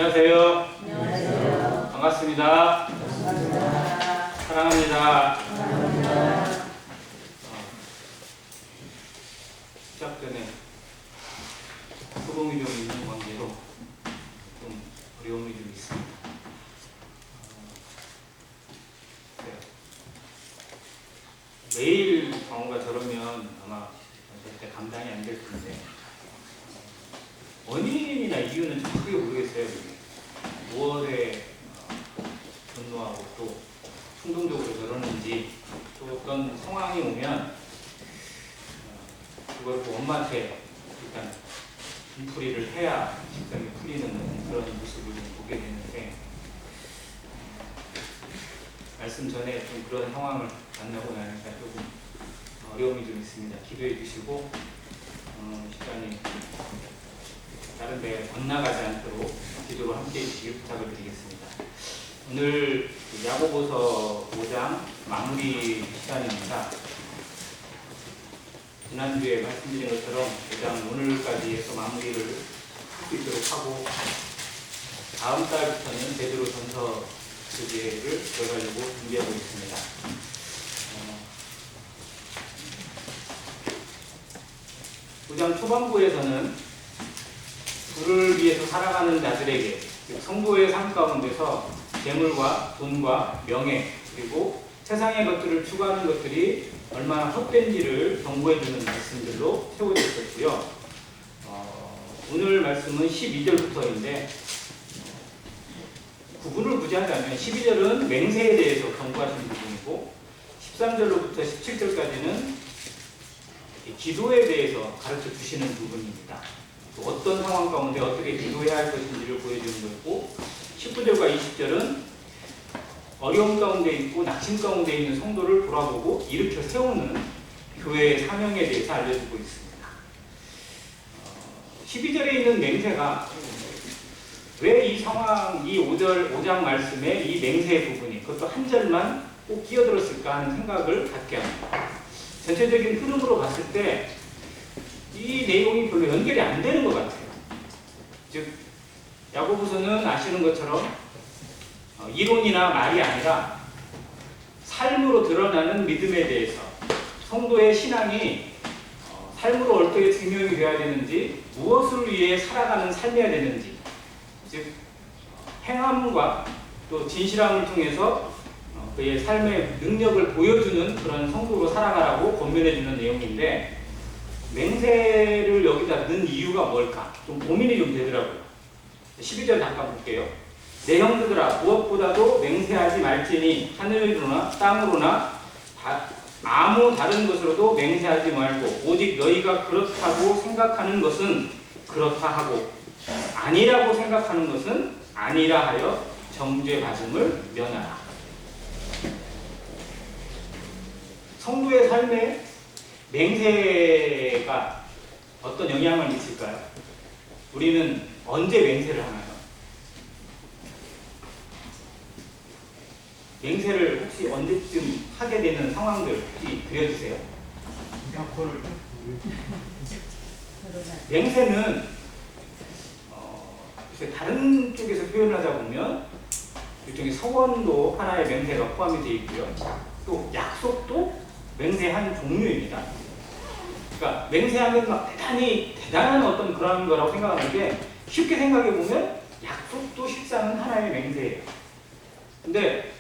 안녕하세요. 안녕하세요. 반갑습니다. 반갑습니다. 사랑합니다. 사랑합니다. 시작 전에 소동이 좀 있는 관계로 좀 어려움이 좀 있습니다. 매일 경우가 저러면 아마 절대 감당이 안 될 텐데 원인이나 이유는 좀 크게 모르겠어요. 무엇에 분노하고 또 충동적으로 저러는지 또 어떤 상황이 오면 그걸 또 엄마한테 일단 분풀이를 해야 직장이 풀리는 그런 모습을 좀 보게 되는데 말씀 전에 좀 그런 상황을 만나고 나니까 조금 어려움이 좀 있습니다. 기도해 주시고 시간이 다른 데 엇나가지 않도록 기도로 함께 해주시길 부탁을 드리겠습니다. 오늘 야고보서 5장 마무리 시간입니다. 지난주에 말씀드린 것처럼 5장 오늘까지 해서 마무리를 할 수 있도록 하고 다음 달부터는 제대로 전서 교재를 들어가려고 준비하고 있습니다. 5장 초반부에서는 주를 위해서 살아가는 자들에게 성도의 삶 가운데서 재물과 돈과 명예 그리고 세상의 것들을 추구하는 것들이 얼마나 헛된지를 경고해주는 말씀들로 세워져 있었고요. 오늘 말씀은 12절부터인데 구분을 굳이 하자면 12절은 맹세에 대해서 경고하시는 부분이고 13절로부터 17절까지는 기도에 대해서 가르쳐 주시는 부분입니다. 어떤 상황 가운데 어떻게 기도해야 할 것인지를 보여주는 거고 19절과 20절은 어려움 가운데 있고 낙심 가운데 있는 성도를 돌아보고 일으켜 세우는 교회의 사명에 대해서 알려주고 있습니다. 12절에 있는 맹세가 왜 이 상황, 이 5장 말씀에 이 맹세의 부분이 그것도 한 절만 꼭 끼어들었을까 하는 생각을 갖게 합니다. 전체적인 흐름으로 봤을 때 이 내용이 별로 연결이 안 되는 것 같아요. 즉 야고보서는 아시는 것처럼 이론이나 말이 아니라 삶으로 드러나는 믿음에 대해서 성도의 신앙이 삶으로 어떻게 증명이 되어야 되는지 무엇을 위해 살아가는 삶이어야 되는지 즉 행함과 또 진실함을 통해서 그의 삶의 능력을 보여주는 그런 성도로 살아가라고 권면해주는 내용인데 맹세를 여기다 넣은 이유가 뭘까? 좀 고민이 좀 되더라고요. 12절 잠깐 볼게요. 내 형제들아 무엇보다도 맹세하지 말지니 하늘로나 땅으로나 아무 다른 것으로도 맹세하지 말고 오직 너희가 그렇다고 생각하는 것은 그렇다 하고 아니라고 생각하는 것은 아니라 하여 정죄 받음을 면하라. 성도의 삶에 맹세가 어떤 영향을 미칠까요? 우리는 언제 맹세를 하나요? 맹세를 혹시 언제쯤 하게 되는 상황들 혹시 그려주세요? 맹세는 다른 쪽에서 표현을 하자 보면 일종의 서원도 하나의 맹세가 포함이 되어 있고요. 또 약속도 맹세한 종류입니다. 그러니까 맹세하면 막 대단한 어떤 그런 거라고 생각하는데 쉽게 생각해 보면 약속도 실상은 하나의 맹세예요. 근데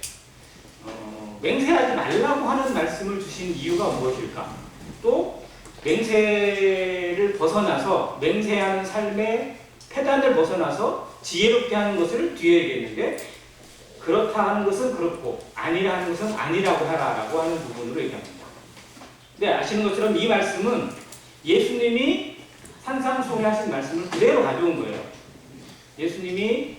맹세하지 말라고 하는 말씀을 주신 이유가 무엇일까? 또 맹세를 벗어나서 맹세하는 삶의 패단을 벗어나서 지혜롭게 하는 것을 뒤에 얘기했는데 그렇다 하는 것은 그렇고 아니라 하는 것은 아니라고 하라라고 하는 부분으로 얘기합니다. 근데 아시는 것처럼 이 말씀은 예수님이 산상수훈에 하신 말씀을 그대로 가져온 거예요. 예수님이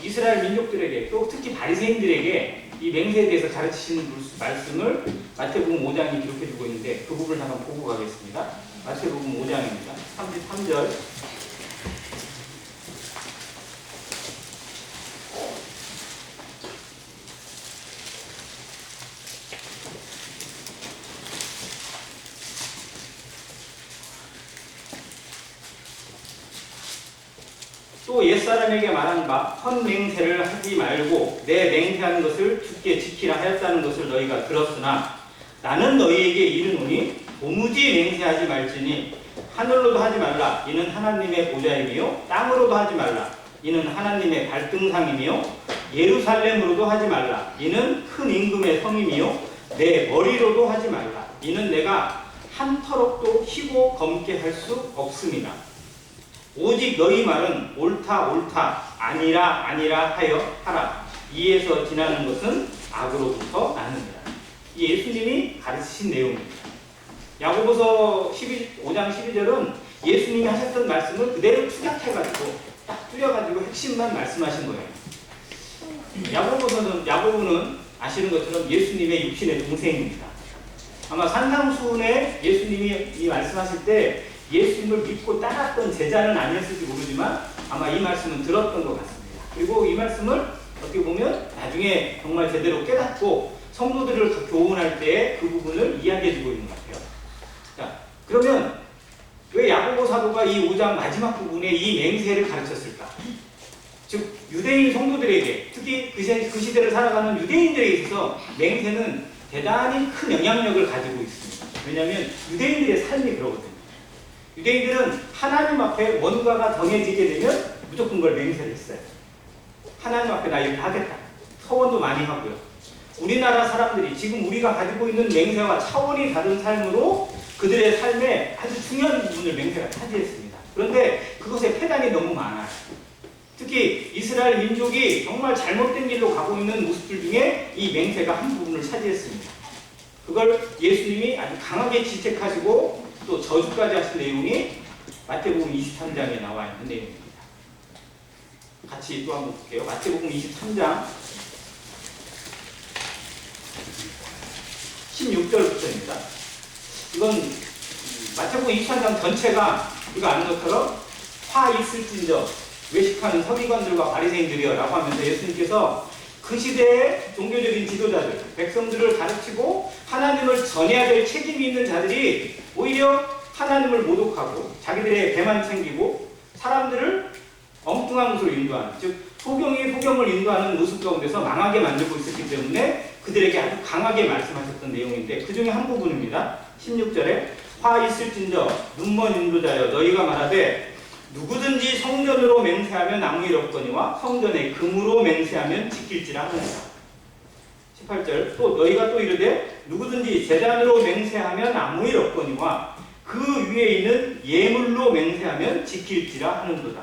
이스라엘 민족들에게 또 특히 바리새인들에게 이 맹세에 대해서 가르치시는 말씀을 마태복음 5장이 기록해주고 있는데 그 부분을 한번 보고 가겠습니다. 마태복음 5장입니다. 33절 또 옛사람에게 말한 바 헛맹세를 하지 말고 내 맹세한 것을 주께 지키라 하였다는 것을 너희가 들었으나 나는 너희에게 이르노니 도무지 맹세하지 말지니 하늘로도 하지 말라 이는 하나님의 보좌이며 땅으로도 하지 말라 이는 하나님의 발등상이며 예루살렘으로도 하지 말라 이는 큰 임금의 성이며 내 머리로도 하지 말라 이는 내가 한 터럭도 희고 검게 할 수 없음이나 오직 너희 말은 옳다 옳다 아니라 아니라 하여 하라 이에서 지나는 것은 악으로부터 나느니라. 이 예수님이 가르치신 내용입니다. 야고보서 5장 12절은 예수님이 하셨던 말씀을 그대로 축약해가지고 딱 줄여가지고 핵심만 말씀하신 거예요. 야고보는 아시는 것처럼 예수님의 육신의 동생입니다. 아마 산상수훈에 예수님이 이 말씀하실 때 예수님을 믿고 따랐던 제자는 아니었을지 모르지만 아마 이 말씀은 들었던 것 같습니다. 그리고 이 말씀을 어떻게 보면 나중에 정말 제대로 깨닫고 성도들을 교훈할 때 그 부분을 이야기해주고 있는 것 같아요. 자, 그러면 왜 야고보 사도가 이 5장 마지막 부분에 이 맹세를 가르쳤을까? 즉 유대인 성도들에게 특히 그 시대를 살아가는 유대인들에 있어서 맹세는 대단히 큰 영향력을 가지고 있습니다. 왜냐하면 유대인들의 삶이 그러거든요. 유대인들은 하나님 앞에 원가가 정해지게 되면 무조건 그걸 맹세를 했어요. 하나님 앞에 나 이렇게 하겠다. 서원도 많이 하고요. 우리나라 사람들이 지금 우리가 가지고 있는 맹세와 차원이 다른 삶으로 그들의 삶에 아주 중요한 부분을 맹세가 차지했습니다. 그런데 그것의 폐단이 너무 많아요. 특히 이스라엘 민족이 정말 잘못된 길로 가고 있는 모습들 중에 이 맹세가 한 부분을 차지했습니다. 그걸 예수님이 아주 강하게 지적하시고 또 저주까지 하신 내용이 마태복음 23장에 나와 있는 내용입니다. 같이 또 한번 볼게요. 마태복음 23장 16절부터입니다. 이건 마태복음 23장 전체가 우리가 아는 것처럼 화 있을진저 외식하는 서기관들과 바리새인들이여 라고 하면서 예수님께서 그 시대의 종교적인 지도자들, 백성들을 가르치고 하나님을 전해야 될 책임이 있는 자들이 오히려 하나님을 모독하고 자기들의 배만 챙기고 사람들을 엉뚱한 곳으로 인도하는, 즉 소경이 소경을 인도하는 모습 가운데서 망하게 만들고 있었기 때문에 그들에게 아주 강하게 말씀하셨던 내용인데 그 중에 한 부분입니다. 16절에 화 있을진저 눈먼 인도자여 너희가 말하되 누구든지 성전으로 맹세하면 아무 일 없거니와 성전에 금으로 맹세하면 지킬지라 하느니라. 18절 또 너희가 또 이르되 누구든지 제단으로 맹세하면 아무 일 없거니와 그 위에 있는 예물로 맹세하면 지킬지라 하는도다.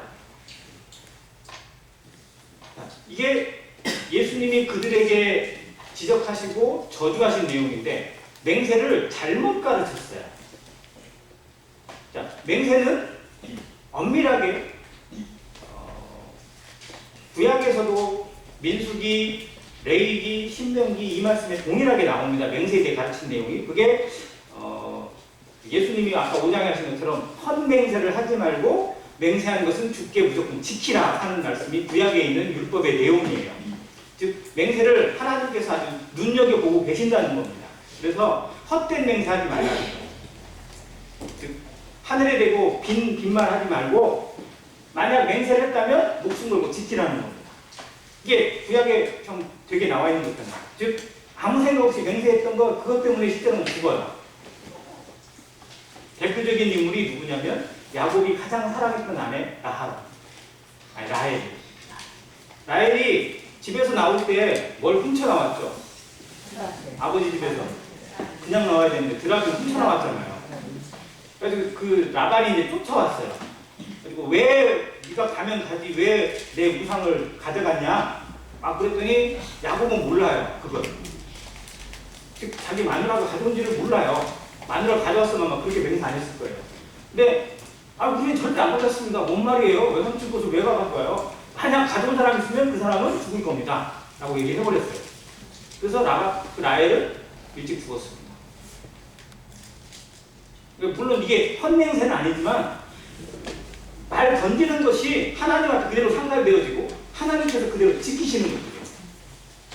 이게 예수님이 그들에게 지적하시고 저주하신 내용인데 맹세를 잘못 가르쳤어요. 자, 맹세는 엄밀하게 구약에서도 민수기, 레위기, 신명기 이 말씀에 동일하게 나옵니다. 맹세에 대해 가르친 내용이. 그게 예수님이 아까 5장에 하신 것처럼 헛맹세를 하지 말고 맹세하는 것은 주께 무조건 지키라 하는 말씀이 구약에 있는 율법의 내용이에요. 즉 맹세를 하나님께서 아주 눈여겨보고 계신다는 겁니다. 그래서 헛된 맹세하지 말라는 거예요. 즉 하늘에 대고 빈말 하지 말고 만약 맹세를 했다면 목숨 걸고 지키라는 겁니다. 이게 구약에 좀 되게 나와 있는 거잖아요. 즉 아무 생각 없이 맹세했던 거 그것 때문에 실제로는 죽어요. 대표적인 인물이 누구냐면 야곱이 가장 사랑했던 아내 라헬. 라헬이 집에서 나올 때 뭘 훔쳐나왔죠? 아버지 집에서 그냥 나와야 되는데 드라곤 훔쳐나왔잖아요. 그래서 그 라반이 이제 쫓아왔어요. 그리고 왜 네가 가면 가지 왜 내 우상을 가져갔냐? 그랬더니 야곱은 몰라요. 그걸. 즉 자기 마누라가 가져온지를 몰라요. 마누라 가져왔으면 아마 그렇게 맹세 안 했을 거예요. 근데 우리는 절대 안 가졌습니다. 뭔 말이에요? 왜 삼촌 것을 왜 가져갈까요? 만약 가져온 사람이 있으면 그 사람은 죽을 겁니다. 라고 얘기해버렸어요. 그래서 라헬은 일찍 죽었습니다. 물론 이게 헛맹세는 아니지만 말 던지는 것이 하나님한테 그대로 상달되어지고 하나님께서 그대로 지키시는 것이에요.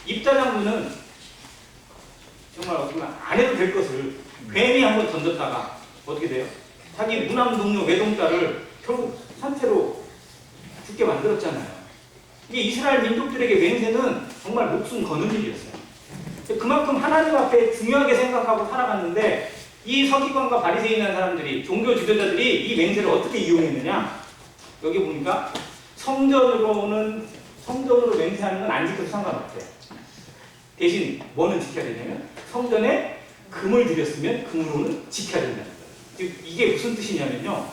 입다장군은 정말 어떻게 보면 안 해도 될 것을 괜히 한번 던졌다가 어떻게 돼요? 자기 무남 동료 외동딸을 결국 산채로 죽게 만들었잖아요. 이게 이스라엘 민족들에게 맹세는 정말 목숨 거는 일이었어요. 그만큼 하나님 앞에 중요하게 생각하고 살아갔는데 이 서기관과 바리새인이라는 사람들이, 종교 지도자들이 이 맹세를 어떻게 이용했느냐? 여기 보니까 성전으로 맹세하는 건 안 지켜도 상관없대요. 대신 뭐는 지켜야 되냐면 성전에 금을 들였으면 금으로는 지켜야 된다는 거예요. 즉 이게 무슨 뜻이냐면요.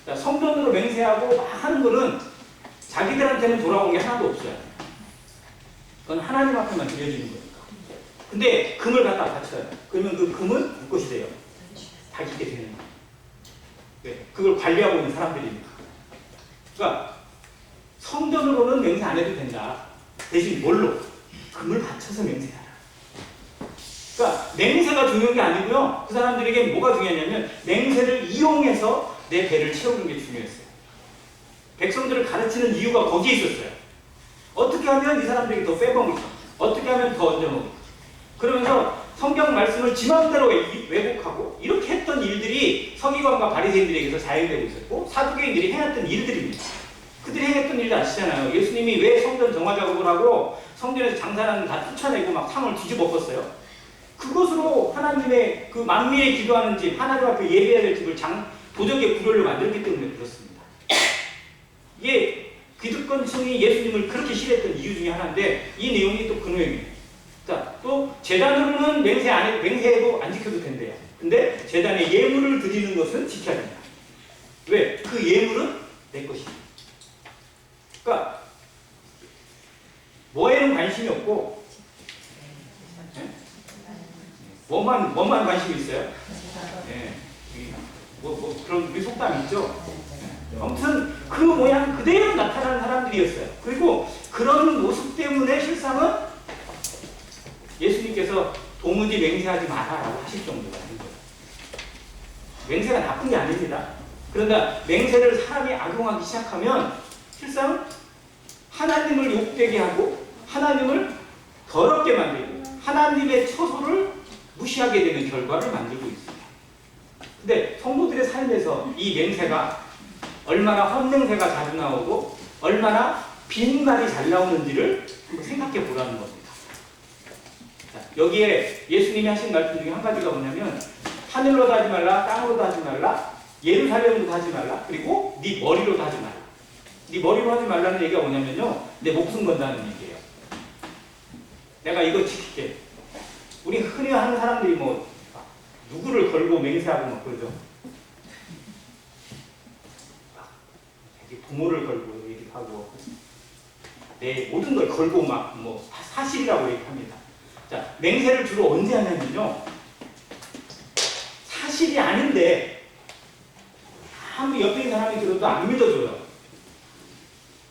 성전으로 맹세하고 막 하는 거는 자기들한테는 돌아온 게 하나도 없어요. 그건 하나님 앞에만 드려지는 거니까. 근데 금을 갖다 바쳐요. 그러면 그 금은 누구 것이 돼요? 자기게 되는 거예요. 네, 그걸 관리하고 있는 사람들이니까. 그러니까 성전으로는 맹세 안 해도 된다. 대신 뭘로? 금을 바쳐서 맹세하라. 그러니까 맹세가 중요한 게 아니고요. 그 사람들에게 뭐가 중요하냐면 맹세를 이용해서 내 배를 채우는 게 중요했어요. 백성들을 가르치는 이유가 거기에 있었어요. 어떻게 하면 이 사람들이 더 빼먹을까? 어떻게 하면 더 얹어먹을까? 그러면서 성경 말씀을 지 마음대로 왜곡하고 이렇게 했던 일들이 서기관과 바리새인들에게서 자행되고 있었고 사두개인들이 해왔던 일들입니다. 그들이 행했던 일도 아시잖아요. 예수님이 왜 성전 정화 작업을 하고 성전에서 장사하는 다 쫓아내고 막 상을 뒤집어 엎었어요? 그것으로 하나님의 그 만민의 기도하는 집, 하나님 앞에 예배해야 될 집을 도적의 구별로 만들었기 때문에 그렇습니다. 이게 기득권층이 예수님을 그렇게 싫어했던 이유 중에 하나인데 이 내용이 또 그 내용이에요. 자, 또 제단으로는 맹세해도 안 지켜도 된대요. 근데 제단에 예물을 드리는 것은 지켜야 된다. 왜? 그 예물은 내 것이다. 그러니까 뭐에는 관심이 없고 네? 뭐만 관심이 있어요? 네. 그런 우리 속담 있죠? 아무튼 그 모양 그대로 나타나는 사람들이었어요. 그리고 그런 모습 때문에 실상은 예수님께서 도무지 맹세하지 마라라고 하실 정도가 된 거예요. 맹세가 나쁜 게 아닙니다. 그런데 맹세를 사람이 악용하기 시작하면 실상 하나님을 욕되게 하고 하나님을 더럽게 만들고 하나님의 처소를 무시하게 되는 결과를 만들고 있습니다. 근데 성도들의 삶에서 이 맹세가 얼마나 헛맹세가 자주 나오고 얼마나 빈말이 잘 나오는지를 한번 생각해 보라는 겁니다. 자, 여기에 예수님이 하신 말씀 중에 한 가지가 뭐냐면 하늘로도 하지 말라, 땅으로도 하지 말라, 예루살렘으로도 하지 말라, 그리고 네 머리로도 하지 말라. 네 머리로 하지 말라는 얘기가 뭐냐면요, 내 목숨 건다는 얘기예요. 내가 이거 지킬게. 우리 흔히 하는 사람들이 뭐 누구를 걸고 맹세하고 막 그러죠. 부모를 걸고 얘기하고 내 모든 걸 걸고 막 뭐 사실이라고 얘기합니다. 자, 맹세를 주로 언제 하냐면요, 사실이 아닌데 아무리 옆에 있는 사람이 들어도 안 믿어줘요.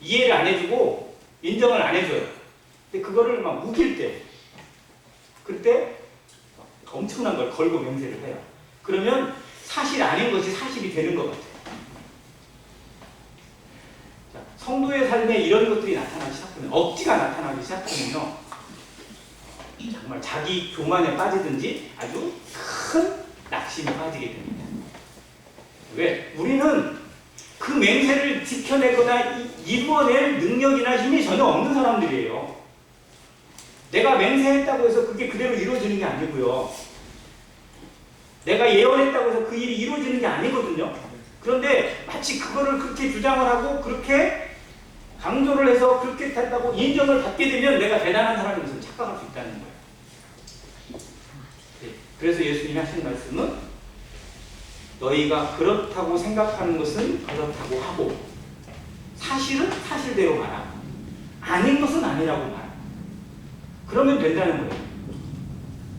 이해를 안 해주고 인정을 안 해줘요. 근데 그거를 막 우길 때, 그때 엄청난 걸 걸고 맹세를 해요. 그러면 사실 아닌 것이 사실이 되는 것 같아요. 자, 성도의 삶에 이런 것들이 나타나기 시작하면, 억지가 나타나기 시작하면요, 정말 자기 교만에 빠지든지 아주 큰 낙심에 빠지게 됩니다. 왜? 우리는 그 맹세를 지켜내거나 이루어낼 능력이나 힘이 전혀 없는 사람들이에요. 내가 맹세했다고 해서 그게 그대로 이루어지는 게 아니고요. 내가 예언했다고 해서 그 일이 이루어지는 게 아니거든요. 그런데 마치 그거를 그렇게 주장을 하고 그렇게 강조를 해서 그렇게 했다고 인정을 받게 되면 내가 대단한 사람인 것을 착각할 수 있다는 거예요. 그래서 예수님이 하신 말씀은 너희가 그렇다고 생각하는 것은 그렇다고 하고 사실은 사실대로 말하고 아닌 것은 아니라고 말하고 그러면 된다는 거예요.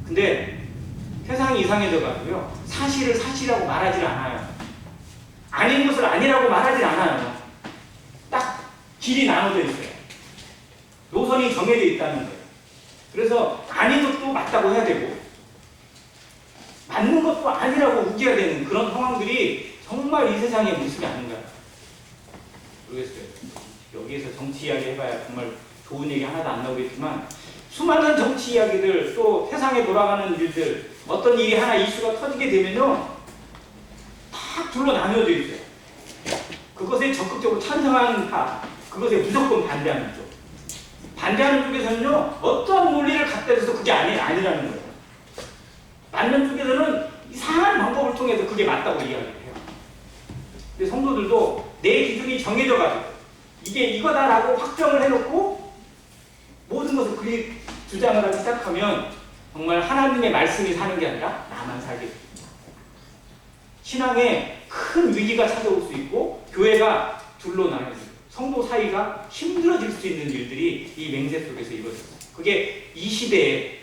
근데 세상이 이상해져가지고요, 사실을 사실이라고 말하지 않아요. 아닌 것을 아니라고 말하지 않아요. 딱 길이 나눠져 있어요. 노선이 정해져 있다는 거예요. 그래서 아닌 것도 맞다고 해야 되고 맞는 것도 아니라고 우겨야 되는 그런 상황들이 정말 이 세상의 모습이 아닌가요? 모르겠어요. 여기에서 정치 이야기 해봐야 정말 좋은 얘기 하나도 안 나오겠지만 수많은 정치 이야기들, 또 세상에 돌아가는 일들, 어떤 일이 하나 이슈가 터지게 되면요, 딱 둘로 나뉘어져 있어요. 그것에 적극적으로 찬성하는 파, 그것에 무조건 반대하는 쪽. 반대하는 쪽에서는요, 어떠한 논리를 갖다 대서 그게 아니라는 거예요. 맞는 쪽에서는 이상한 방법을 통해서 그게 맞다고 이야기를 해요. 근데 성도들도 내 기준이 정해져가지고 이게 이거다라고 확정을 해놓고 모든 것을 그렇게 주장을 하기 시작하면 정말 하나님의 말씀이 사는 게 아니라 나만 살게 됩니다. 신앙에 큰 위기가 찾아올 수 있고 교회가 둘로 나뉘어서 성도 사이가 힘들어질 수 있는 일들이 이 맹세 속에서 이루어졌어요. 그게 이 시대에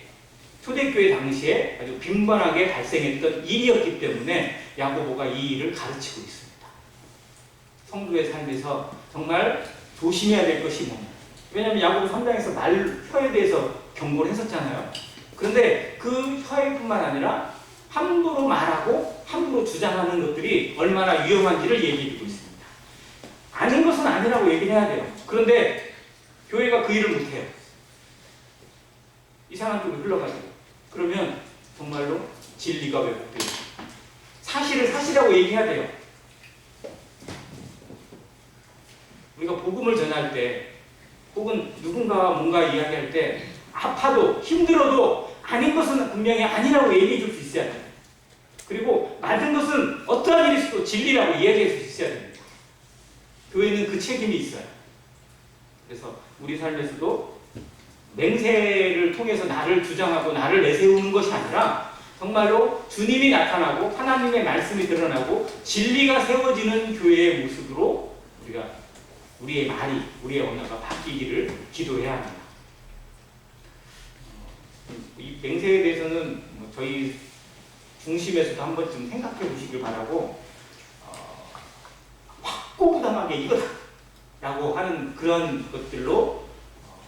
초대교회 당시에 아주 빈번하게 발생했던 일이었기 때문에 야고보가 이 일을 가르치고 있습니다. 성도의 삶에서 정말 조심해야 될 것이 뭐냐. 왜냐하면 야고보 3장에서 혀에 대해서 경고를 했었잖아요. 그런데 그 혀뿐만 아니라 함부로 말하고 함부로 주장하는 것들이 얼마나 위험한지를 얘기해주고 있습니다. 아닌 것은 아니라고 얘기를 해야 돼요. 그런데 교회가 그 일을 못해요. 이상한 쪽으로 흘러가지고. 그러면 정말로 진리가 왜곡돼요. 사실을 사실이라고 얘기해야 돼요. 우리가 복음을 전할 때 혹은 누군가와 뭔가 이야기할 때 아파도 힘들어도 아닌 것은 분명히 아니라고 얘기해 줄 수 있어야 돼요. 그리고 맞은 것은 어떠한 일이 있어도 진리라고 이야기할 수 있어야 됩니다. 교회는 그 책임이 있어요. 그래서 우리 삶에서도 맹세를 통해서 나를 주장하고 나를 내세우는 것이 아니라 정말로 주님이 나타나고 하나님의 말씀이 드러나고 진리가 세워지는 교회의 모습으로 우리의 말이, 우리의 언어가 바뀌기를 기도해야 합니다. 이 맹세에 대해서는 저희 중심에서도 한 번쯤 생각해 보시길 바라고 확고부당하게 이거다 라고 하는 그런 것들로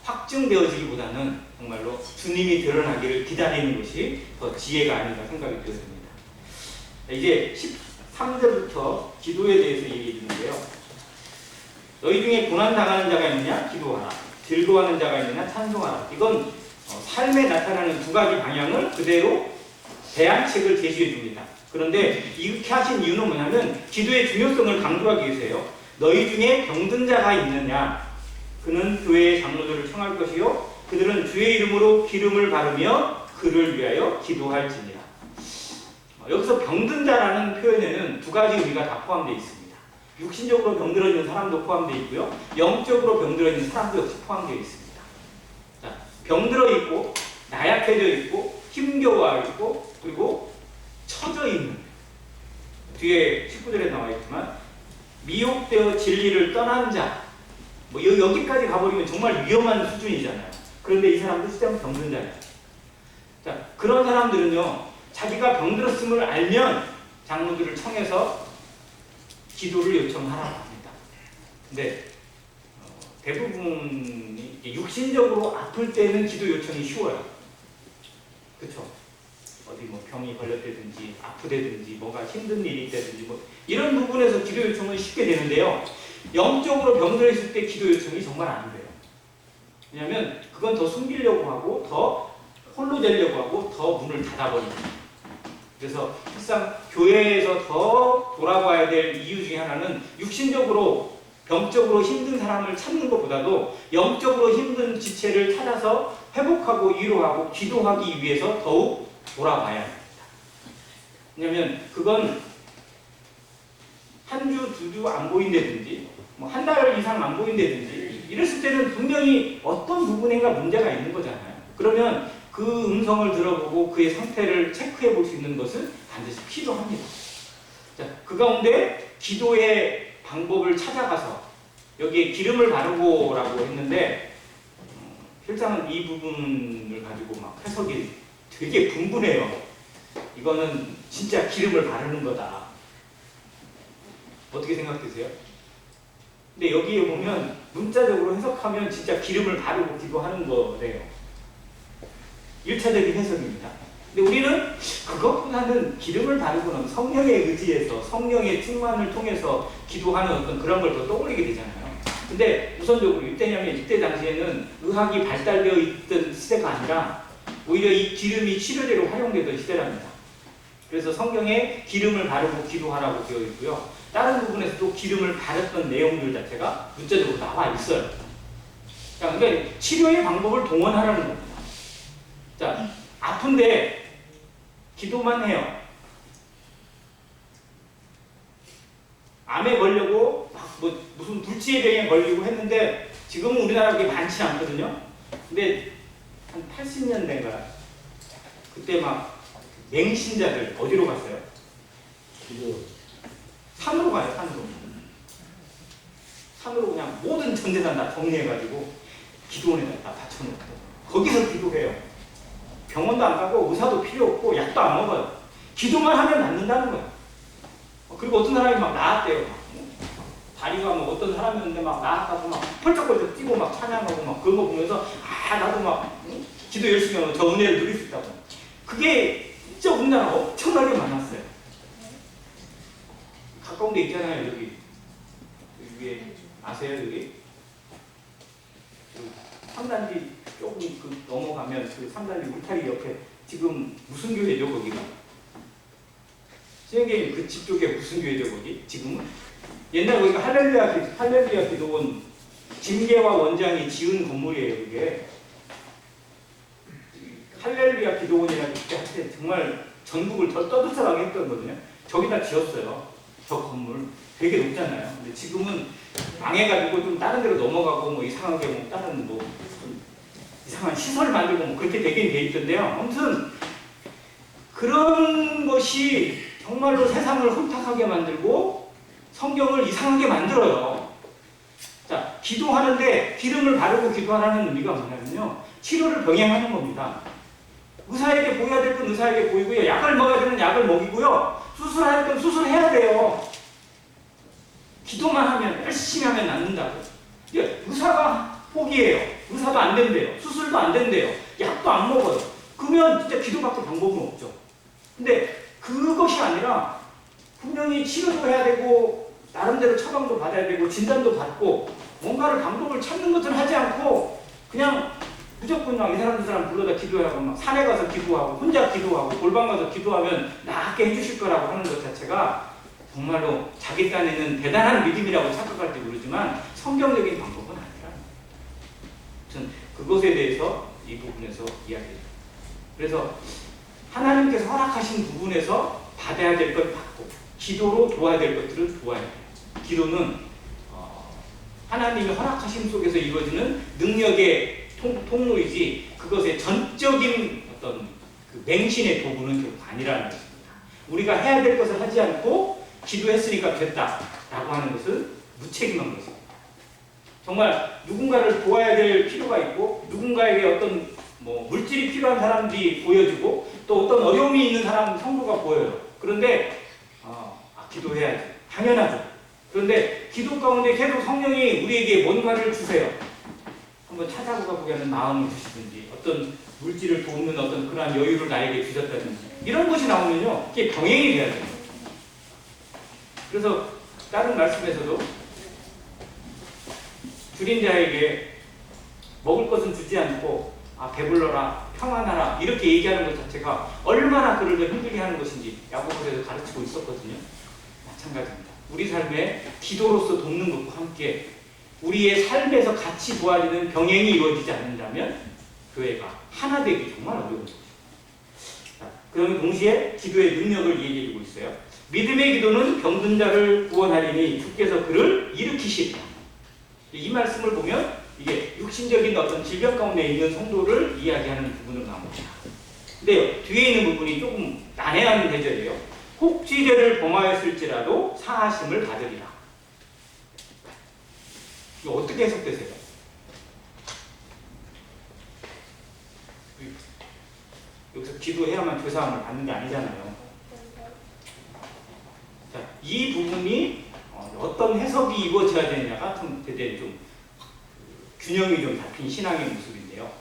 확증되어지기보다는 정말로 주님이 드러나기를 기다리는 것이 더 지혜가 아닌가 생각이 들었습니다. 이제 13절부터 기도에 대해서 얘기해 주는데요. 너희 중에 고난당하는 자가 있느냐? 기도하라. 즐거워하는 자가 있느냐? 찬송하라. 이건 삶에 나타나는 두 가지 방향을 그대로 대안책을 제시해 줍니다. 그런데 이렇게 하신 이유는 뭐냐면 기도의 중요성을 강조하기 위해서요. 너희 중에 병든 자가 있느냐? 그는 교회의 장로들을 청할 것이요 그들은 주의 이름으로 기름을 바르며 그를 위하여 기도할지니라. 여기서 병든 자라는 표현에는 두 가지 의미가 다 포함되어 있습니다. 육신적으로 병들어 있는 사람도 포함되어 있고요. 영적으로 병들어 있는 사람도 역시 포함되어 있습니다. 자, 병들어 있고 나약해져 있고 힘겨워 있고 그리고 처져 있는 뒤에 19절에 나와 있지만 미혹되어 진리를 떠난 자 여기까지 가버리면 정말 위험한 수준이잖아요. 그런데 이 사람도 실제로 병든 자예요. 자, 그런 사람들은요 자기가 병들었음을 알면 장로들을 청해서 기도를 요청하라고 합니다. 근데 대부분이 육신적으로 아플 때는 기도 요청이 쉬워요. 그렇죠? 어디 병이 걸렸다든지 아프다든지 뭐가 힘든 일이 있다든지 이런 부분에서 기도 요청은 쉽게 되는데요. 영적으로 병들어 있을 때 기도 요청이 정말 안 돼요. 왜냐하면 그건 더 숨기려고 하고 더 홀로 되려고 하고 더 문을 닫아버립니다. 그래서 실상 교회에서 더 돌아봐야 될 이유 중에 하나는 육신적으로 병적으로 힘든 사람을 찾는 것보다도 영적으로 힘든 지체를 찾아서 회복하고 위로하고 기도하기 위해서 더욱 돌아봐야 합니다. 왜냐하면 그건 한 주, 두 주 안 보인다든지 한 달 이상 안 보인다든지 이랬을 때는 분명히 어떤 부분인가 문제가 있는 거잖아요. 그러면 그 음성을 들어보고 그의 상태를 체크해 볼 수 있는 것은 반드시 필요합니다. 자, 그 가운데 기도의 방법을 찾아가서 여기에 기름을 바르고라고 했는데 실상은 이 부분을 가지고 막 해석이 되게 분분해요. 이거는 진짜 기름을 바르는 거다. 어떻게 생각되세요? 근데 여기에 보면 문자적으로 해석하면 진짜 기름을 바르고 기도하는 거래요. 1차적인 해석입니다. 근데 우리는 그것보다는 기름을 바르고는 성령에 의지해서 성령의 충만을 통해서 기도하는 어떤 그런 걸 더 떠올리게 되잖아요. 근데 우선적으로 이때 당시에는 의학이 발달되어 있던 시대가 아니라 오히려 이 기름이 치료제로 활용되던 시대랍니다. 그래서 성경에 기름을 바르고 기도하라고 되어 있고요. 다른 부분에서도 기름을 바랬던 내용들 자체가 문자적으로 나와 있어요. 자, 그러니까 치료의 방법을 동원하라는 겁니다. 자, 아픈데 기도만 해요. 암에 걸려고 막 무슨 불치의 병에 걸리고 했는데 지금은 우리나라에 그게 많지 않거든요. 근데 한 80년대인가 그때 막 맹신자들 어디로 갔어요? 산으로 가요, 산으로. 산으로 그냥 모든 전 재산 다 정리해가지고 기도원에다 다 바쳐놓고 거기서 기도해요. 병원도 안 가고 의사도 필요 없고 약도 안 먹어요. 기도만 하면 낫는다는 거예요. 그리고 어떤 사람이 막 나았대요. 다리가 뭐 어떤 사람이었는데 막 나았다고 막 펄쩍펄쩍 뛰고 막 찬양하고 막 그런 거 보면서 나도 막 기도 열심히 하면 저 은혜를 누릴 수 있다고. 그게 진짜 우리나라 엄청나게 많았어요. 가까운 데 있잖아요, 여기 위에 아세요, 여기? 그 3단지 조금 넘어가면 그 3단지 울타리 옆에 지금 무슨 교회죠, 거기가? 선생님 그 집 쪽에 무슨 교회죠, 거기? 지금은? 옛날 거기가 할렐루야 기도원 김계화 원장이 지은 건물이에요, 이게. 할렐루야 기도원이라는 그때 한때 정말 전국을 더 떠들썩하게 했던 거거든요. 저기다 지었어요. 저 건물. 되게 높잖아요. 근데 지금은 망해가지고 좀 다른 데로 넘어가고 뭐 이상하게 뭐 다른 뭐 이상한 시설 만들고 뭐 그렇게 되긴 돼 있던데요. 아무튼 그런 것이 정말로 세상을 혼탁하게 만들고 성경을 이상하게 만들어요. 자, 기도하는데 기름을 바르고 기도하라는 의미가 뭐냐면요. 치료를 병행하는 겁니다. 의사에게 보여야 될 건 의사에게 보이고요. 약을 먹어야 되는 약을 먹이고요. 수술할 건 수술해야 돼요. 기도만 하면, 열심히 하면 낫는다고. 의사가 포기해요. 의사도 안 된대요. 수술도 안 된대요. 약도 안 먹어요. 그러면 진짜 기도밖에 방법은 없죠. 근데 그것이 아니라 분명히 치료도 해야 되고 나름대로 처방도 받아야 되고 진단도 받고 뭔가를 방법을 찾는 것을 하지 않고 그냥 무조건 막 이 사람 저 사람 불러다 기도하고 막 산에 가서 기도하고 혼자 기도하고 골방 가서 기도하면 낫게 해주실 거라고 하는 것 자체가 정말로 자기 딴에는 대단한 믿음이라고 착각할지 모르지만 성경적인 방법은 아니라 전 그것에 대해서 이 부분에서 이야기해요. 그래서 하나님께서 허락하신 부분에서 받아야 될 것 받고 기도로 도와야 될 것들을 도와야 돼요. 기도는 하나님이 허락하심 속에서 이루어지는 능력의 통로이지 그것의 전적인 어떤 그 맹신의 도구는 결국 아니라는 것입니다. 우리가 해야 될 것을 하지 않고 기도했으니까 됐다라고 하는 것은 무책임한 것입니다. 정말 누군가를 도와야 될 필요가 있고 누군가에게 어떤 물질이 필요한 사람들이 보여지고 또 어떤 어려움이 있는 사람 성도가 보여요. 그런데 기도해야지. 당연하죠. 그런데 기도 가운데 계속 성령이 우리에게 뭔가를 주세요. 한번 찾아보가 보게 하는 마음을 주시든지 어떤 물질을 돕는 어떤 그러한 여유를 나에게 주셨다든지 이런 것이 나오면요. 그게 병행이 돼야 돼요. 그래서 다른 말씀에서도 줄인 자에게 먹을 것은 주지 않고 배불러라, 평안하라 이렇게 얘기하는 것 자체가 얼마나 그를 더 힘들게 하는 것인지 야고보서에서 가르치고 있었거든요. 마찬가지입니다. 우리 삶에 기도로서 돕는 것과 함께 우리의 삶에서 같이 도와지는 병행이 이루어지지 않는다면 교회가 하나 되기 정말 어려운 것입니다. 그러면 동시에 기도의 능력을 얘기해주고 있어요. 믿음의 기도는 병든 자를 구원하리니 주께서 그를 일으키시리라. 이 말씀을 보면 이게 육신적인 어떤 질병 가운데 있는 성도를 이야기하는 부분으로 나옵니다. 근데 뒤에 있는 부분이 조금 난해한 대절이에요. 혹시 죄를 범하였을지라도 사하심을 받으리라. 이거 어떻게 해석되세요? 여기서 기도해야만 죄사함을 받는 게 아니잖아요. 자, 이 부분이 어떤 해석이 이루어져야 되느냐가 좀 대대 좀 균형이 좀 잡힌 신앙의 모습인데요.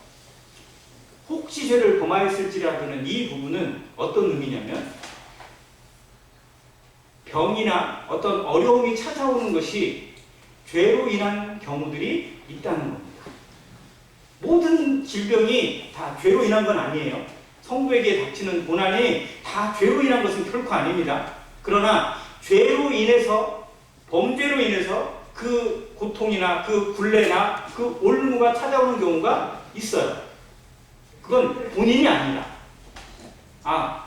혹시 죄를 범하였을지라도는 이 부분은 어떤 의미냐면 병이나 어떤 어려움이 찾아오는 것이 죄로 인한 경우들이 있다는 겁니다. 모든 질병이 다 죄로 인한 건 아니에요. 성도에게 닥치는 고난이 다 죄로 인한 것은 결코 아닙니다. 그러나 죄로 인해서, 범죄로 인해서 그 고통이나 그 굴레나 그 올무가 찾아오는 경우가 있어요. 그건 본인이 아니라,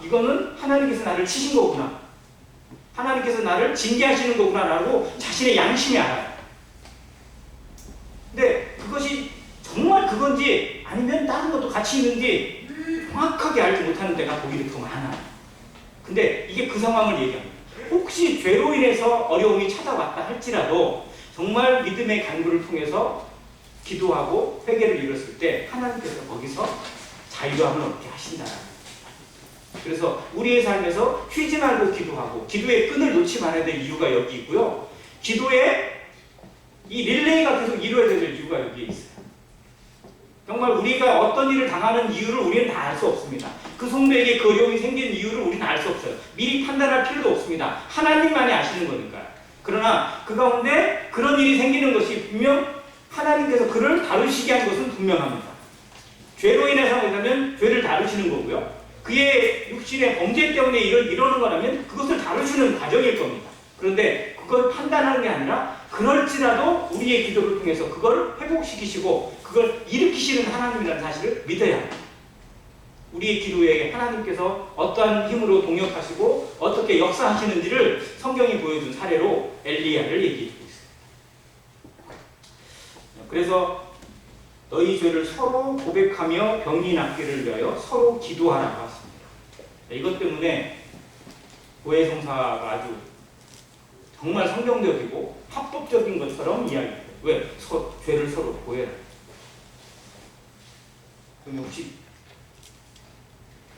이거는 하나님께서 나를 치신 거구나, 하나님께서 나를 징계하시는 거구나 라고 자신의 양심이 알아요. 근데 그것이 정말 그건지 아니면 다른 것도 같이 있는지 정확하게 알지 못하는 때가 오히려 더 많아요. 근데 이게 그 상황을 얘기합니다. 혹시 죄로 인해서 어려움이 찾아왔다 할지라도 정말 믿음의 간구를 통해서 기도하고 회개를 이뤘을 때 하나님께서 거기서 자유함을 얻게 하신다. 그래서 우리의 삶에서 쉬지 말고 기도하고 기도의 끈을 놓지 말아야 될 이유가 여기 있고요. 기도의 이 릴레이가 계속 이루어져야 될 이유가 여기에 있어요. 정말 우리가 어떤 일을 당하는 이유를 우리는 다 알 수 없습니다. 그 성도에게 그 어려움이 생긴 이유를 우리는 알 수 없어요. 미리 판단할 필요도 없습니다. 하나님만이 아시는 거니까요. 그러나 그 가운데 그런 일이 생기는 것이 분명 하나님께서 그를 다루시게 한 것은 분명합니다. 죄로 인해서 하면 죄를 다루시는 거고요. 그의 육신의 범죄 때문에 이러는 거라면 그것을 다루시는 과정일 겁니다. 그런데 그걸 판단하는 게 아니라 그럴지라도 우리의 기도를 통해서 그걸 회복시키시고 그걸 일으키시는 하나님이라는 사실을 믿어야 합니다. 우리의 기도에 하나님께서 어떠한 힘으로 동역하시고 어떻게 역사하시는지를 성경이 보여준 사례로 엘리야를 얘기해주고 있습니다. 그래서 너희 죄를 서로 고백하며 병이 낫기를 위하여 서로 기도하라고 했습니다. 이것 때문에 고해 성사가 아주 정말 성경적이고 합법적인 것처럼 이야기해요. 왜? 죄를 서로 고해라. 그럼 혹시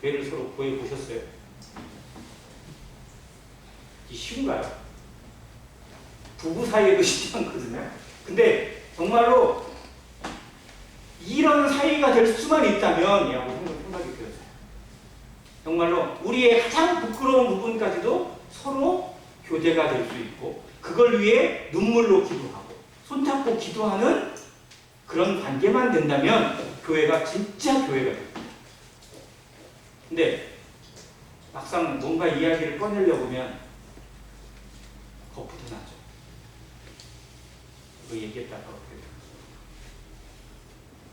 죄를 서로 고해 보셨어요? 쉬운가요? 부부 사이에도 쉽지 않거든요. 근데 정말로 이런 사이가 될 수만 있다면 생각이 들었어요. 정말로 우리의 가장 부끄러운 부분까지도 서로 교제가 될 수 있고 그걸 위해 눈물로 기도하고 손잡고 기도하는 그런 관계만 된다면 교회가 진짜 교회가 됩니다. 근데 막상 뭔가 이야기를 꺼내려고 하면 겁부터 나죠. 그거 얘기했다가 어떻게 돼요?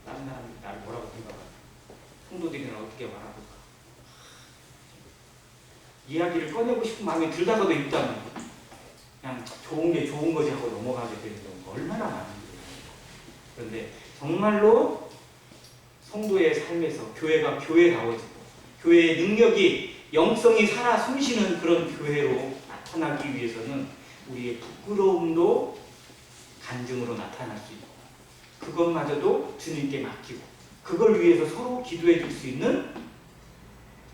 다른 사람이 나를 뭐라고 생각할까? 성도들이는 어떻게 말해볼까? 이야기를 꺼내고 싶은 마음이 들다가도 있다면 그냥 좋은 게 좋은 거지 하고 넘어가게 되는 경우가 얼마나 많은지. 그런데 정말로 성도의 삶에서 교회가 교회다워지고 교회의 능력이 영성이 살아 숨쉬는 그런 교회로 나타나기 위해서는 우리의 부끄러움도 간증으로 나타날 수 있고 그것마저도 주님께 맡기고 그걸 위해서 서로 기도해 줄 수 있는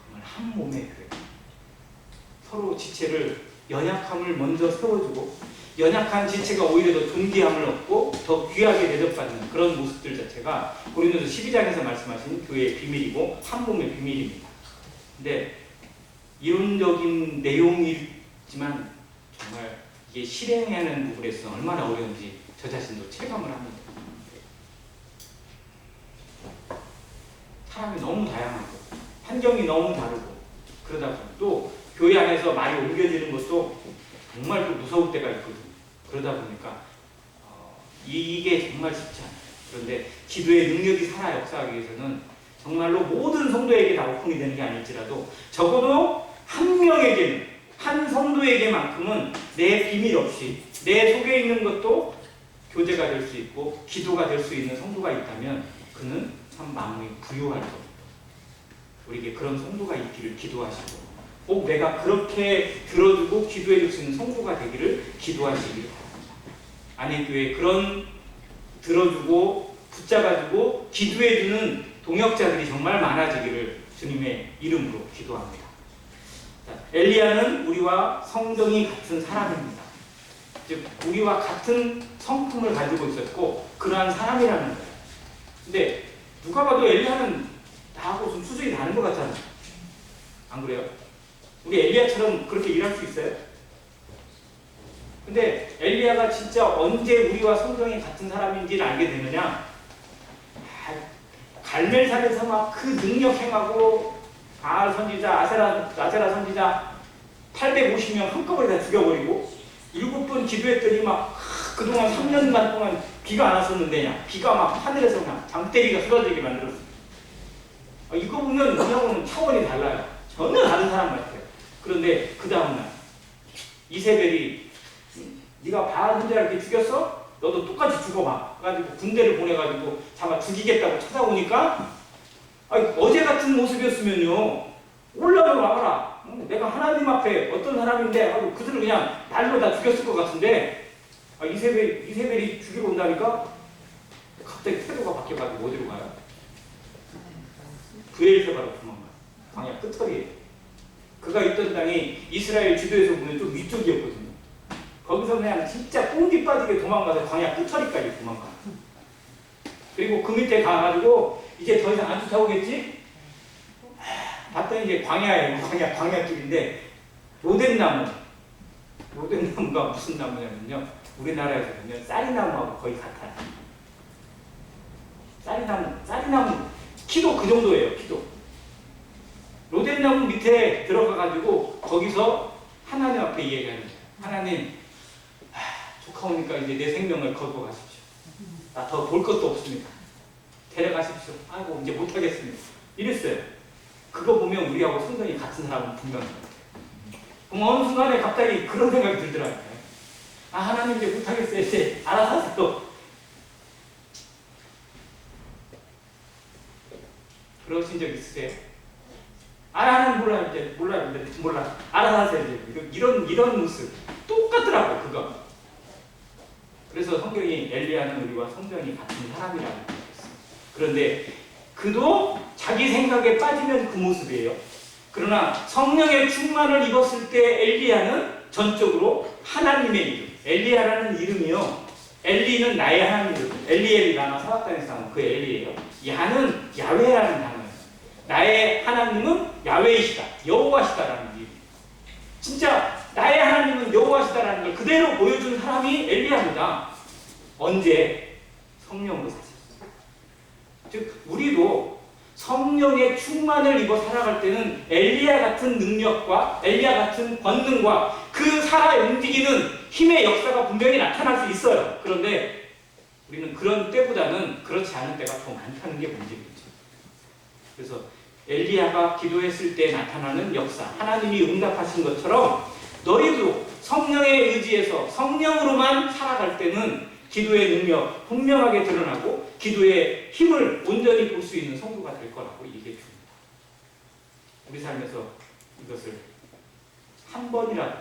정말 한 몸의 교회. 서로 지체를 연약함을 먼저 세워주고 연약한 지체가 오히려 더 존귀함을 얻고 더 귀하게 대접받는 그런 모습들 자체가 고린도서 12장에서 말씀하신 교회의 비밀이고 한 몸의 비밀입니다. 근데 이론적인 내용이지만 정말 이게 실행하는 부분에서 얼마나 어려운지 저 자신도 체감을 합니다. 사람이 너무 다양하고 환경이 너무 다르고 그러다 보니 또 교회 안에서 말이 옮겨지는 것도 정말 또 무서울 때가 있거든요. 그러다 보니까 이게 정말 쉽지 않아요. 그런데 기도의 능력이 살아 역사하기 위해서는 정말로 모든 성도에게 다 오픈이 되는 게 아닐지라도 적어도 한 명에게는 한 성도에게만큼은 내 비밀 없이 내 속에 있는 것도 교제가 될 수 있고 기도가 될 수 있는 성도가 있다면 그는 참 마음이 부유할 겁니다. 우리에게 그런 성도가 있기를 기도하시고 꼭 내가 그렇게 들어주고 기도해 줄 수 있는 성도가 되기를 기도하시기를 바랍니다. 안의교회 그런 들어주고 붙잡아주고 기도해주는 동역자들이 정말 많아지기를 주님의 이름으로 기도합니다. 자, 엘리야는 우리와 성정이 같은 사람입니다. 즉 우리와 같은 성품을 가지고 있었고 그러한 사람이라는 거예요. 근데 누가 봐도 엘리야는 나하고 좀 수준이 다른 것 같잖아요. 안 그래요? 우리 엘리야처럼 그렇게 일할 수 있어요? 근데 엘리야가 진짜 언제 우리와 성정이 같은 사람인지를 알게 되느냐? 갈멜산에서 막 그 능력 행하고 바알 선지자, 아세라 선지자 850명 한꺼번에 다 죽여버리고 7번 기도했더니 막 그동안 3년간 동안 비가 안 왔었는데 그냥 비가 막 하늘에서 그냥 장대리가 쏟아지게 만들었어요. 이거 보면 우리하고는 차원이 달라요. 전혀 다른 사람 같아요. 그런데 그 다음날 이세벨이 네가 바알 선지자 이렇게 죽였어? 너도 똑같이 죽어봐. 그래가지고 군대를 보내가지고 잡아 죽이겠다고 찾아오니까 어제 같은 모습이었으면요 올라가 와라. 내가 하나님 앞에 어떤 사람인데 하고 그들을 그냥 날로 다 죽였을 것 같은데 이세벨이 죽이러 온다니까 갑자기 태도가 바뀌어가지고 어디로 가요? 브엘세바로 도망가요. 광야 끝털이에요. 그가 있던 땅이 이스라엘 지도에서 보면 좀 위쪽이었거든요. 거기서 그냥 진짜 꽁기 빠지게 도망가서 광야 끝처리까지 도망가요. 그리고 그 밑에 가가지고 이제 더 이상 안 쫓아오겠지? 봤더니 이제 광야예요. 광야길인데 로덴나무가 무슨 나무냐면요. 우리나라에서 보면 쌀이나무하고 거의 같아요. 쌀이나무 키도 그 정도예요. 키도. 로덴나무 밑에 들어가가지고 거기서 하나님 앞에 얘기하는 거예요. 하나님, 조카 오니까 이제 내 생명을 걸고 가십시오. 나 더 볼 것도 없습니다. 데려가십시오. 아이고 이제 못하겠습니다. 이랬어요. 그거 보면 우리하고 성전이 같은 사람은 분명한 것 같아요. 그럼 어느 순간에 갑자기 그런 생각이 들더라고요. 하나님 이제 못하겠어요. 이제 알아서 하세요. 그러신 적 있으세요? 하나님 몰라. 알아서 하세요. 이제 이런 모습 똑같더라고요. 그거. 그래서 성경이 엘리야는 우리와 성전이 같은 사람이라고 얘기했어요. 그런데 그도 자기 생각에 빠지면 그 모습이에요. 그러나 성령의 충만을 입었을 때 엘리야는 전적으로 하나님의 이름. 엘리야라는 이름이요. 엘리는 나의 하나님. 엘리엘이라나 사박단에서 나온 그 엘리예요. 야는 야훼라는 단어예요. 나의 하나님은 야훼이시다. 여호와시다라는 이름. 진짜 나의 하나님은 여호와시다라는 걸 그대로 보여준 사람이 엘리야입니다. 언제? 성령으로 사셨어요. 즉 우리도 성령의 충만을 입어 살아갈 때는 엘리야 같은 능력과 엘리야 같은 권능과 그 살아 움직이는 힘의 역사가 분명히 나타날 수 있어요. 그런데 우리는 그런 때보다는 그렇지 않은 때가 더 많다는 게 문제겠죠. 그래서 엘리야가 기도했을 때 나타나는 역사, 하나님이 응답하신 것처럼 너희도 성령에 의지해서 성령으로만 살아갈 때는 기도의 능력 분명하게 드러나고 기도의 힘을 온전히 볼 수 있는 성도가 될 거라고 얘기해 줍니다. 우리 삶에서 이것을 한 번이라도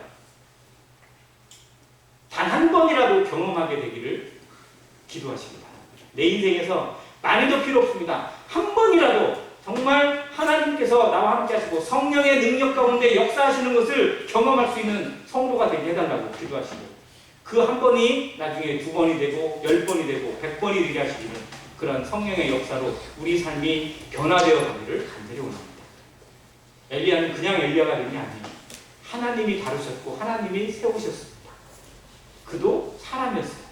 단 한 번이라도 경험하게 되기를 기도하시기 바랍니다. 내 인생에서 많이도 필요 없습니다. 한 번이라도 정말 하나님께서 나와 함께 하시고 성령의 능력 가운데 역사하시는 것을 경험할 수 있는 성도가 되게 해달라고 기도하시고 그 한 번이 나중에 2번이 되고 10번이 되고 100번이 되게 하시기를 그런 성령의 역사로 우리 삶이 변화되어 가기를 간절히 원합니다. 엘리야는 그냥 엘리야가 된 게 아니에요. 하나님이 다루셨고 하나님이 세우셨습니다. 그도 사람이었어요.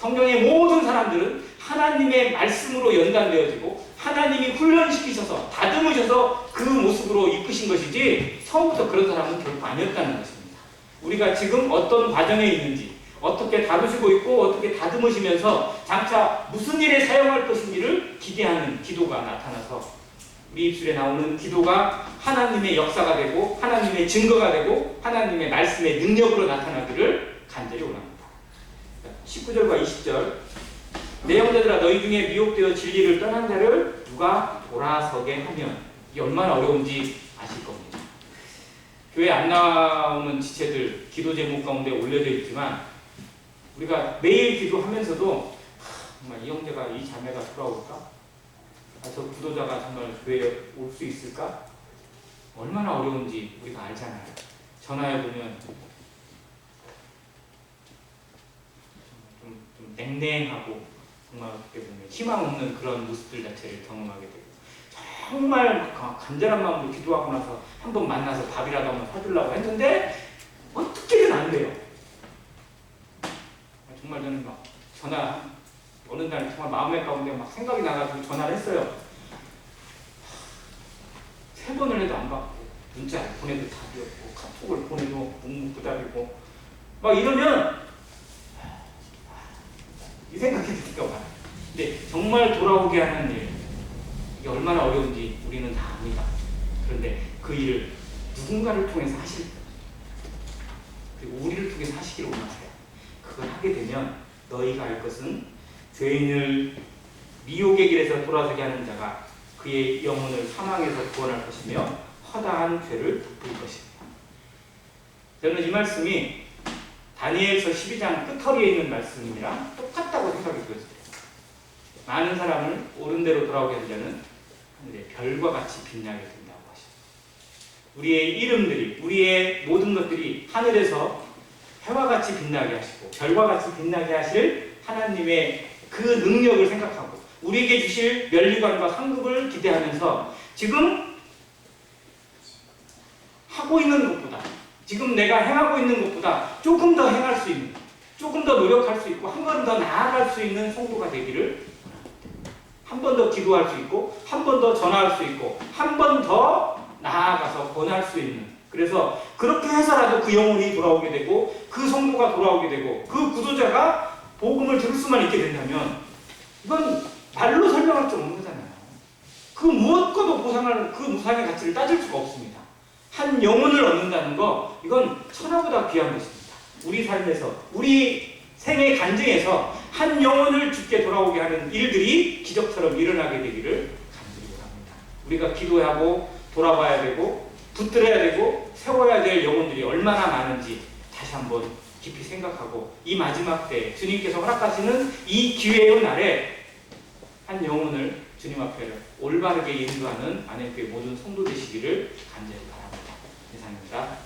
성경의 모든 사람들은 하나님의 말씀으로 연단되어지고 하나님이 훈련시키셔서 다듬으셔서 그 모습으로 이끄신 것이지 처음부터 그런 사람은 결코 아니었다는 것입니다. 우리가 지금 어떤 과정에 있는지 어떻게 다루시고 있고 어떻게 다듬으시면서 장차 무슨 일에 사용할 것인지를 기대하는 기도가 나타나서 우리 입술에 나오는 기도가 하나님의 역사가 되고 하나님의 증거가 되고 하나님의 말씀의 능력으로 나타나기를 간절히 원합니다. 19절과 20절 내 형제들아 너희 중에 미혹되어 진리를 떠난 자를 누가 돌아서게 하면 이게 얼마나 어려운지 아실 겁니다. 교회 안 나오는 지체들 기도 제목 가운데 올려져 있지만 우리가 매일 기도하면서도 정말 이 형제가 이 자매가 돌아올까? 저 구도자가 정말 교회에 올 수 있을까? 얼마나 어려운지 우리가 알잖아요. 전화해보면 좀 냉랭하고 정말 어떻게 보면 희망 없는 그런 모습들 자체를 경험하게 되고 정말 간절한 마음으로 기도하고 나서 한번 만나서 밥이라도 한번 사주려고 했는데 어떻게든 안 돼요. 정말 저는 막 전화 어느 날 정말 마음의 가운데 막 생각이 나가지고 전화를 했어요. 3번을 뭐 묵묵부답이고 막 이러면 이 생각이 드니까 와. 근데 정말 돌아오게 하는 일, 이게 얼마나 어려운지 우리는 다 압니다. 그런데 그 일을 누군가를 통해서 하실 때, 그리고 우리를 통해서 하시기를 원하세요. 그걸 하게 되면 너희가 알 것은 죄인을 미혹의 길에서 돌아서게 하는 자가 그의 영혼을 사망에서 구원할 것이며 허다한 죄를 덮을 것입니다. 저는 이 말씀이 다니엘서 12장 끝허리에 있는 말씀이랑 똑같다고 생각이 들었어요. 많은 사람을 옳은 대로 돌아오게 하려는 하늘의 별과 같이 빛나게 된다고 하십니다. 우리의 이름들이, 우리의 모든 것들이 하늘에서 해와 같이 빛나게 하시고 별과 같이 빛나게 하실 하나님의 그 능력을 생각하고 우리에게 주실 면류관과 상급을 기대하면서 지금 하고 있는 것보다, 지금 내가 행하고 있는 것보다 조금 더 행할 수 있는, 조금 더 노력할 수 있고 한 번 더 나아갈 수 있는 성도가 되기를 원합니다. 한 번 더 기도할 수 있고 한 번 더 전화할 수 있고 한 번 더 나아가서 권할 수 있는, 그래서 그렇게 해서라도 그 영혼이 돌아오게 되고 그 성도가 돌아오게 되고 그 구도자가 복음을 들을 수만 있게 된다면 이건 말로 설명할 수 없는 거잖아요. 그 무엇과도 보상하는 그 무상의 가치를 따질 수가 없습니다. 한 영혼을 얻는다는 거, 이건 천하보다 귀한 것입니다. 우리 삶에서, 우리 생의 간증에서 한 영혼을 주께 돌아오게 하는 일들이 기적처럼 일어나게 되기를 간절히 바랍니다. 우리가 기도하고 돌아봐야 되고 붙들어야 되고 세워야 될 영혼들이 얼마나 많은지 다시 한번 깊이 생각하고 이 마지막 때 주님께서 허락하시는 이 기회의 날에 한 영혼을 주님 앞에 올바르게 인도하는 안에교회 모든 성도 되시기를 간절히 바랍니다. 이상입니다.